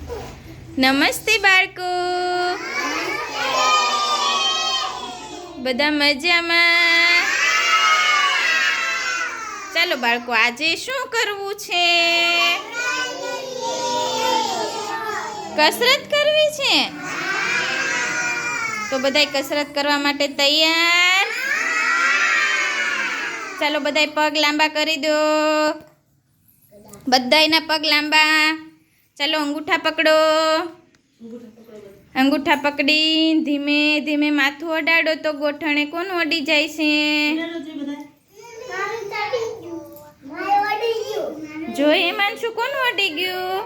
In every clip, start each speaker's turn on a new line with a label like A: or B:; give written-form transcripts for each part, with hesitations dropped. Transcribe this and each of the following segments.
A: નમસ્તે બાળકો, બધા મજામાં? ચાલો બાળકો, આજે શું કરવું છે? કસરત કરવી છે. તો બધાય કસરત કરવા માટે તૈયાર? ચાલો બધાય પગ લાંબા કરી દો. બધાયના પગ લાંબા. ચાલો અંગૂઠા પકડો. અંગૂઠા પકડી ધીમે ધીમે માથું અડાડો તો ગોઠણે કોનું અડી જાય છે? જો એમાં શું કોનું અડી ગયું?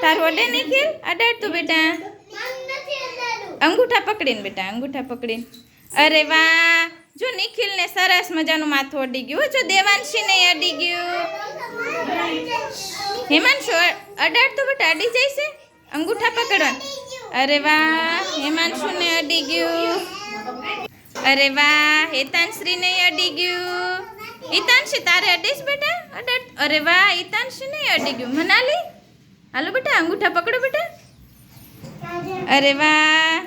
A: તારું અડે નહીં કે? અડાડ તું બેટા. અંગૂઠા પકડીને બેટા, અંગૂઠા પકડીને. અરે વાહ, જો નિખિલને સરસ મજાનું માથું અડી ગયું. જો દેવાંશીને અડી ગયું. હિમાંશુ અડાડ તો બેટા, અડી જાય છે. અંગૂઠા પકડવા. અરે વાહ, હિમાંશુને અડી ગયું. અરે વાહ, હેતાંશ્રીને અડી ગયું. હિતાંશી તારે અડીશ બેટા? અડાડ. અરે વાહ, હિતાંશીને અડી ગયું. મનાલી હાલો બેટા, અંગૂઠા પકડો બેટા. અરે વાહ.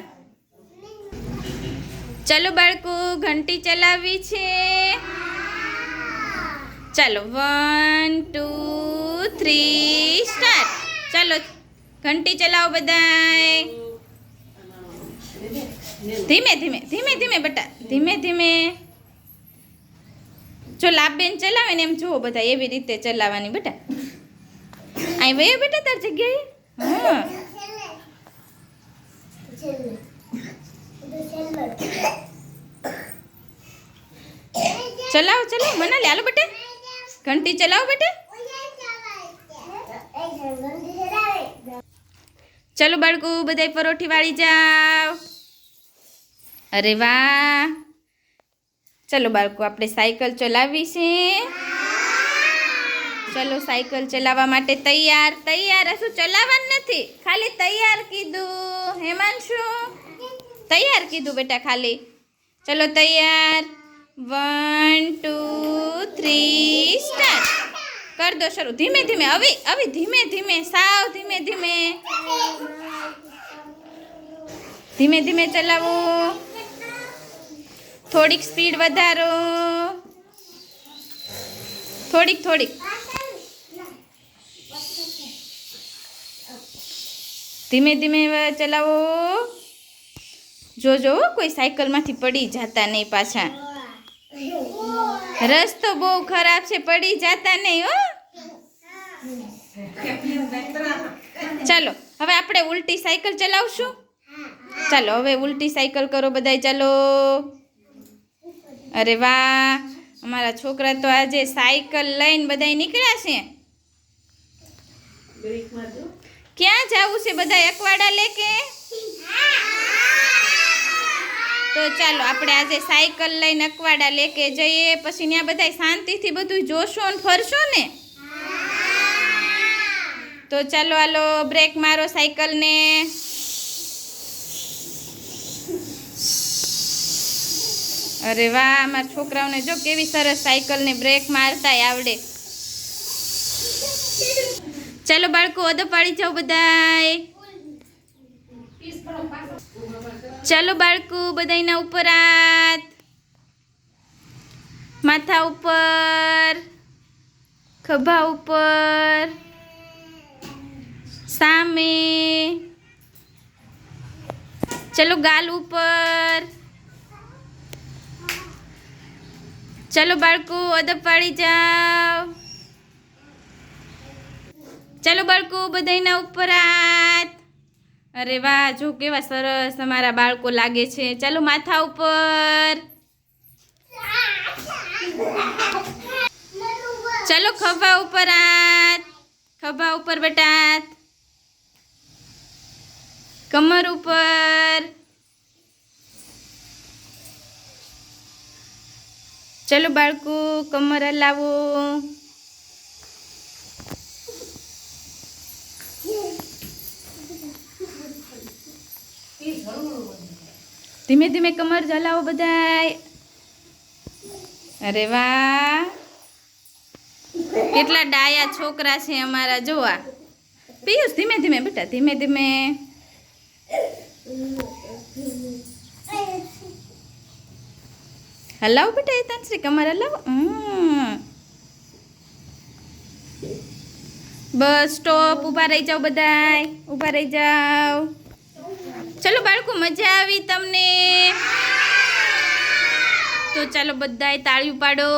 A: ચાલો બાળકો, ઘંટી ચલાવવી છે. ચાલો 1 2 3 સ્ટાર્ટ. ચાલો ઘંટી ચલાવો બધાય. ધીમે ધીમે ધીમે ધીમે બેટા, ધીમે ધીમે. જો લાભબેન ચલાવે ને એમ જુઓ બધા, એવી રીતે ચલાવવાની બેટા. અહીં વયો બેટા તાર જગ્યાએ. હા ચલાવો ચલાવો મનાલી, હાલો બેટા ઘંટી ચલાવો બેટા. ચાલો બાળકો, બધાય પરોઠી વાળી જાઓ. અરે વાહ. ચાલો બાળકો, આપણે સાયકલ ચલાવવી છે. ચાલો સાયકલ ચલાવવા માટે તૈયાર? તૈયાર હશું, ચલાવવાનું નથી, ખાલી તૈયાર કીધું. હેમાંશુ તૈયાર કીધું બેટા ખાલી. ચલો તૈયાર 1 2 3 સ્ટાર્ટ. કર દો શરૂ. ધીમે ધીમે અવી ધીમે ધીમે, સાવ ધીમે ધીમે. ધીમે ધીમે ચલાવો. થોડીક સ્પીડ વધારો. થોડીક થોડીક. ધીમે ધીમે ચલાવો. જોજો કોઈ સાયકલમાંથી પડી જતા નહીં પાછા. રસ્તો બહુ ખરાબ છે, પડી જતા નહીં હો. ચાલો હવે આપણે ઉલટી સાયકલ ચલાવશું. ચાલો હવે ઉલટી સાયકલ કરો બધાય. ચાલો. અરે વાહ, અમારા છોકરા તો આજે સાયકલ લઈને બધાય નીકળ્યા છે. ક્યાં જવું છે બધા? એકવાડા લેકે? તો ચાલો આપણે આજે સાયકલ લઈને અકવાડા લેકે જઈએ. પછી ત્યાં બધા શાંતિથી બધું જોશો ને ફરશો ને. તો ચાલો હાલો, બ્રેક મારો સાયકલને. અરે વાહ, અમારા છોકરાઓને જો કેવી સરસ સાયકલને બ્રેક મારતાય આવડે. ચાલો બાળકો, અદો પાડી જાઓ બધાય. ચાલો બાળકો, બધાયના ઉપર હાથ, માથા ઉપર, ખભા ઉપર, સામે. ચલો ગાલ ઉપર. ચલો બાળકો, અદબ પાડી જાઓ. ચાલો બાળકો, બધાયના ઉપર હાથ. અરે વાહ, જો કેવા સરસ અમારા બાળકો લાગે છે. ચાલો માથા ઉપર. ચાલો ખભા ઉપર હાથ. ખભા ઉપર બેટા હાથ. કમર ઉપર. ચલો બાળકો, કમર હલાવો. ધીમે ધીમે કમર હલાવો બધાય. અરે વાહ, કેટલા ડાયા છોકરા છે અમારા. જોવા પિયુષ ધીમે ધીમે બેટા, ધીમે ધીમે. હલાવ બેટા, હેતાંશ્રી કમર હલાવ. Bus stop. ઊભા રહી જાઓ બધાય, ઊભા રહી જાઓ. ચલો બાળકો, મજા આવી તમને? તો ચાલો બધાય તાળીઓ પાડો.